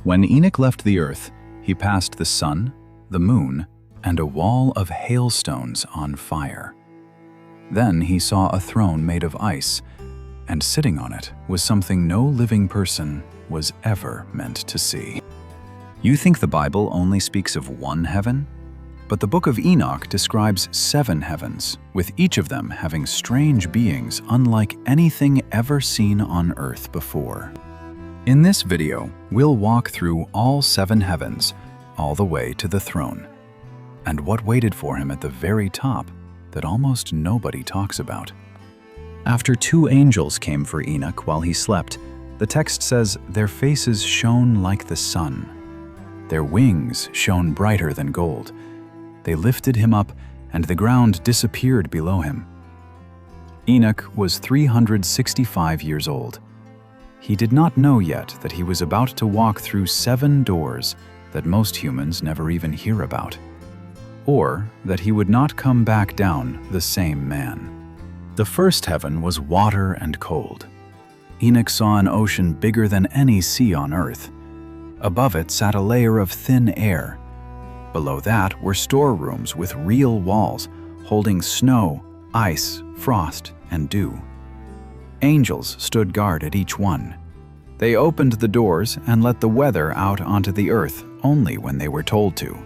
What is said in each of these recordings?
When Enoch left the earth, he passed the sun, the moon, and a wall of hailstones on fire. Then he saw a throne made of ice, and sitting on it was something no living person was ever meant to see. You think the Bible only speaks of one heaven? But the Book of Enoch describes 7 heavens, with each of them having strange beings unlike anything ever seen on earth before. In this video, we'll walk through all 7 heavens, all the way to the throne, and what waited for him at the very top that almost nobody talks about. After 2 angels came for Enoch while he slept, the text says their faces shone like the sun. Their wings shone brighter than gold. They lifted him up, and the ground disappeared below him. Enoch was 365 years old. He did not know yet that he was about to walk through 7 doors that most humans never even hear about, or that he would not come back down the same man. The first heaven was water and cold. Enoch saw an ocean bigger than any sea on earth. Above it sat a layer of thin air. Below that were storerooms with real walls holding snow, ice, frost, and dew. Angels stood guard at each one. They opened the doors and let the weather out onto the earth only when they were told to.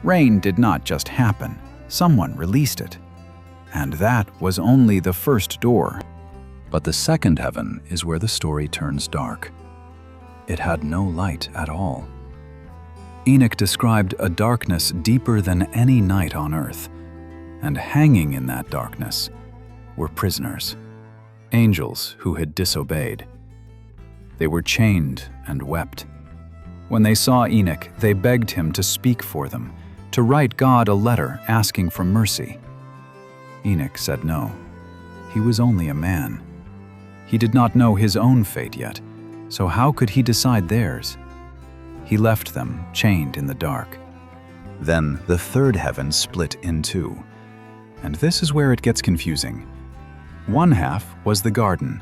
Rain did not just happen, someone released it. And that was only the first door. But the second heaven is where the story turns dark. It had no light at all. Enoch described a darkness deeper than any night on earth, and hanging in that darkness were prisoners, angels who had disobeyed. They were chained and wept. When they saw Enoch, they begged him to speak for them, to write God a letter asking for mercy. Enoch said no. He was only a man. He did not know his own fate yet, so how could he decide theirs? He left them chained in the dark. Then the third heaven split in 2. And this is where it gets confusing. One half was the garden,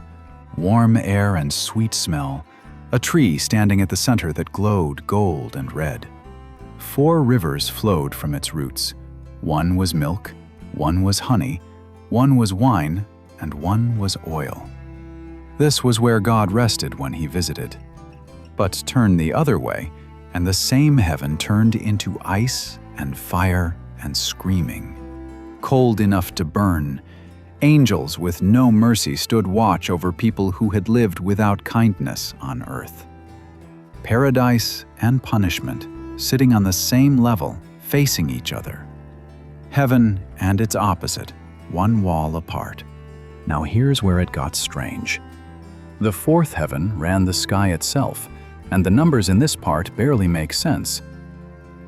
warm air and sweet smell, a tree standing at the center that glowed gold and red. 4 rivers flowed from its roots. One was milk, one was honey, one was wine, and one was oil. This was where God rested when he visited. But turn the other way, and the same heaven turned into ice and fire and screaming. Cold enough to burn, angels with no mercy stood watch over people who had lived without kindness on earth. Paradise and punishment sitting on the same level, facing each other. Heaven and its opposite, one wall apart. Now here's where it got strange. The 4th heaven ran the sky itself, and the numbers in this part barely make sense.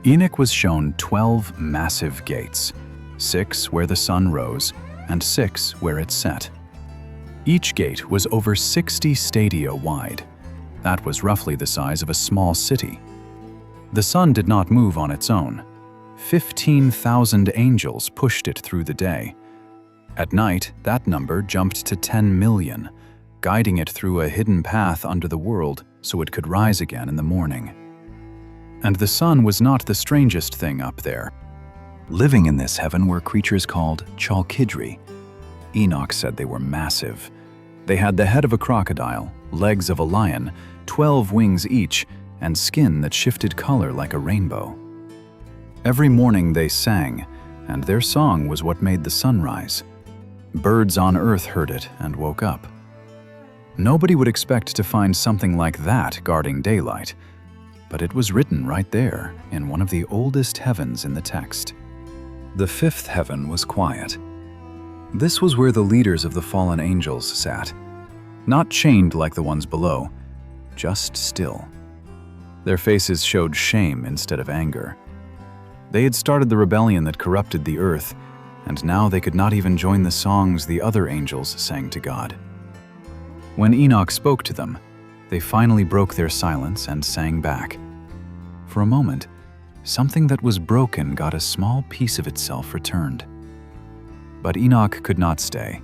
Enoch was shown 12 massive gates, 6 where the sun rose, and 6 where it set. Each gate was over 60 stadia wide. That was roughly the size of a small city. The sun did not move on its own. 15,000 angels pushed it through the day. At night, that number jumped to 10 million, guiding it through a hidden path under the world so it could rise again in the morning. And the sun was not the strangest thing up there. Living in this heaven were creatures called Chalkidri. Enoch said they were massive. They had the head of a crocodile, legs of a lion, 12 wings each, and skin that shifted color like a rainbow. Every morning they sang, and their song was what made the sun rise. Birds on earth heard it and woke up. Nobody would expect to find something like that guarding daylight, but it was written right there in one of the oldest heavens in the text. The 5th heaven was quiet. This was where the leaders of the fallen angels sat, not chained like the ones below, just still. Their faces showed shame instead of anger. They had started the rebellion that corrupted the earth, and now they could not even join the songs the other angels sang to God. When Enoch spoke to them, they finally broke their silence and sang back. For a moment, something that was broken got a small piece of itself returned. But Enoch could not stay.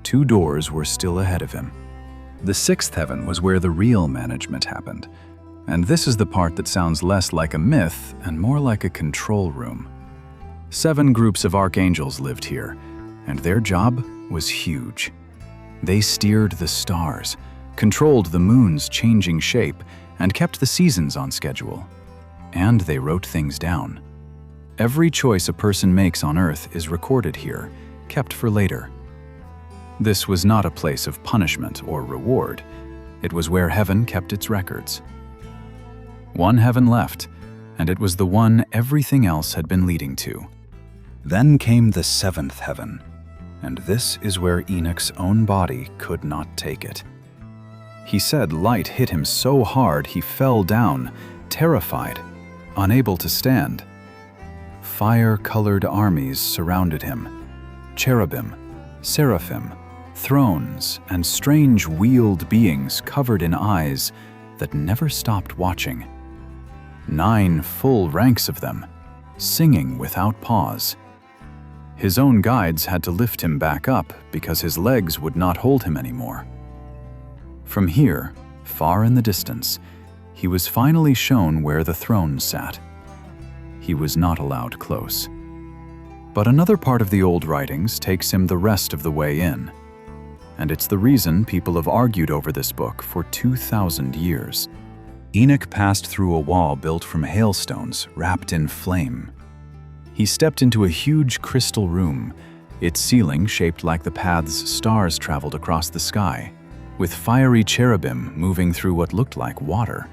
2 doors were still ahead of him. The 6th heaven was where the real management happened. And this is the part that sounds less like a myth and more like a control room. 7 groups of archangels lived here, and their job was huge. They steered the stars, controlled the moon's changing shape, and kept the seasons on schedule. And they wrote things down. Every choice a person makes on Earth is recorded here, kept for later. This was not a place of punishment or reward. It was where heaven kept its records. One heaven left, and it was the one everything else had been leading to. Then came the 7th heaven, and this is where Enoch's own body could not take it. He said light hit him so hard he fell down, terrified, unable to stand. Fire-colored armies surrounded him. Cherubim, seraphim, thrones, and strange wheeled beings covered in eyes that never stopped watching. 9 full ranks of them, singing without pause. His own guides had to lift him back up because his legs would not hold him anymore. From here, far in the distance, he was finally shown where the throne sat. He was not allowed close. But another part of the old writings takes him the rest of the way in. And it's the reason people have argued over this book for 2,000 years. Enoch passed through a wall built from hailstones wrapped in flame. He stepped into a huge crystal room, its ceiling shaped like the paths stars traveled across the sky, with fiery cherubim moving through what looked like water.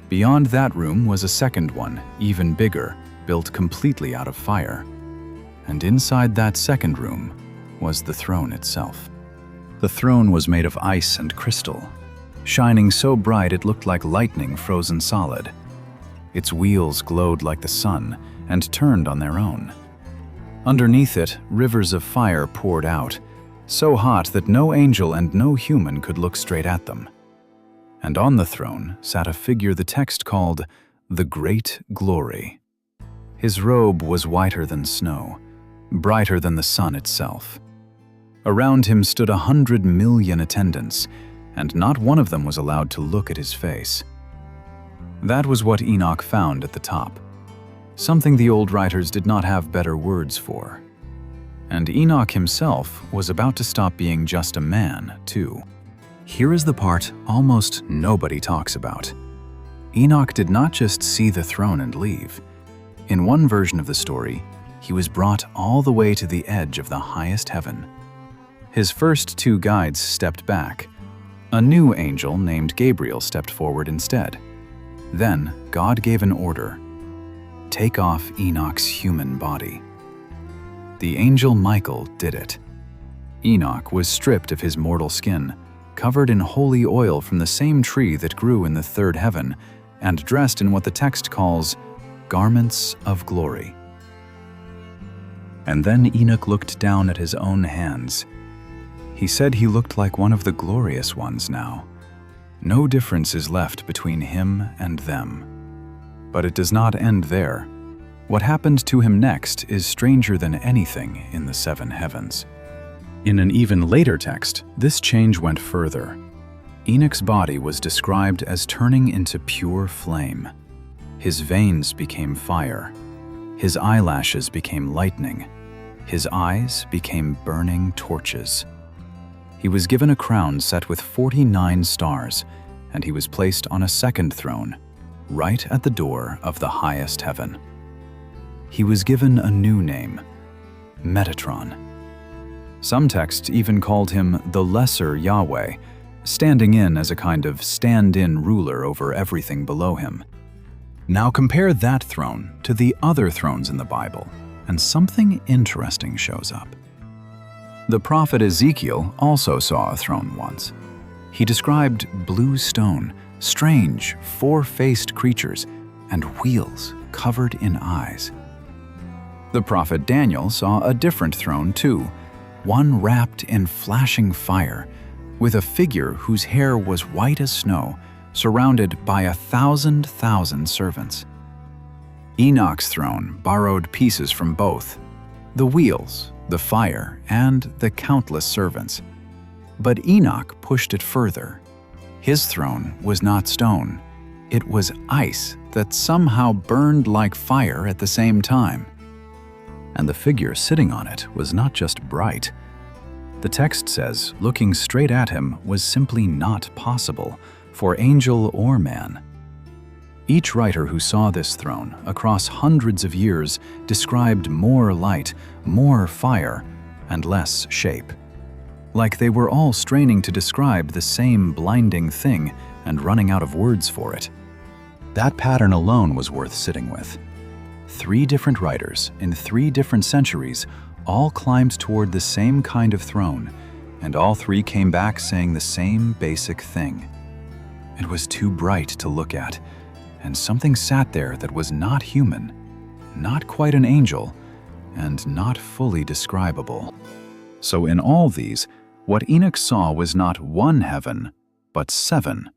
Beyond that room was a second one, even bigger, built completely out of fire. And inside that second room was the throne itself. The throne was made of ice and crystal, shining so bright it looked like lightning frozen solid. Its wheels glowed like the sun and turned on their own. Underneath it, rivers of fire poured out, so hot that no angel and no human could look straight at them. And on the throne sat a figure the text called the Great Glory. His robe was whiter than snow, brighter than the sun itself. Around him stood 100 million attendants, and not one of them was allowed to look at his face. That was what Enoch found at the top, something the old writers did not have better words for. And Enoch himself was about to stop being just a man, too. Here is the part almost nobody talks about. Enoch did not just see the throne and leave. In one version of the story, he was brought all the way to the edge of the highest heaven. His first 2 guides stepped back. A new angel named Gabriel stepped forward instead. Then God gave an order: take off Enoch's human body. The angel Michael did it. Enoch was stripped of his mortal skin, covered in holy oil from the same tree that grew in the 3rd heaven, and dressed in what the text calls garments of glory. And then Enoch looked down at his own hands. He said he looked like one of the glorious ones now. No difference is left between him and them. But it does not end there. What happened to him next is stranger than anything in the 7 heavens. In an even later text, this change went further. Enoch's body was described as turning into pure flame. His veins became fire. His eyelashes became lightning. His eyes became burning torches. He was given a crown set with 49 stars, and he was placed on a second throne, right at the door of the highest heaven. He was given a new name, Metatron. Some texts even called him the Lesser Yahweh, standing in as a kind of stand-in ruler over everything below him. Now compare that throne to the other thrones in the Bible, and something interesting shows up. The prophet Ezekiel also saw a throne once. He described blue stone, strange, 4-faced creatures, and wheels covered in eyes. The prophet Daniel saw a different throne too, one wrapped in flashing fire, with a figure whose hair was white as snow, surrounded by 1,000,000 servants. Enoch's throne borrowed pieces from both, the wheels, the fire, and the countless servants. But Enoch pushed it further. His throne was not stone. it was ice that somehow burned like fire at the same time. And the figure sitting on it was not just bright. The text says looking straight at him was simply not possible for angel or man. Each writer who saw this throne across hundreds of years described more light, more fire, and less shape. Like they were all straining to describe the same blinding thing and running out of words for it. That pattern alone was worth sitting with. 3 different writers in 3 different centuries all climbed toward the same kind of throne, and all 3 came back saying the same basic thing. It was too bright to look at, and something sat there that was not human, not quite an angel, and not fully describable. So in all these, what Enoch saw was not 1 heaven, but 7.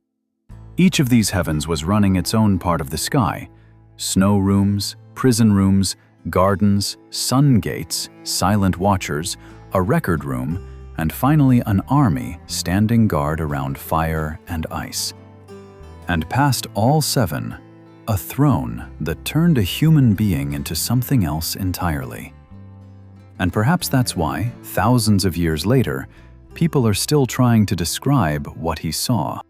Each of these heavens was running its own part of the sky: snow rooms, prison rooms, gardens, sun gates, silent watchers, a record room, and finally an army standing guard around fire and ice. And past all 7, a throne that turned a human being into something else entirely. And perhaps that's why, thousands of years later, people are still trying to describe what he saw.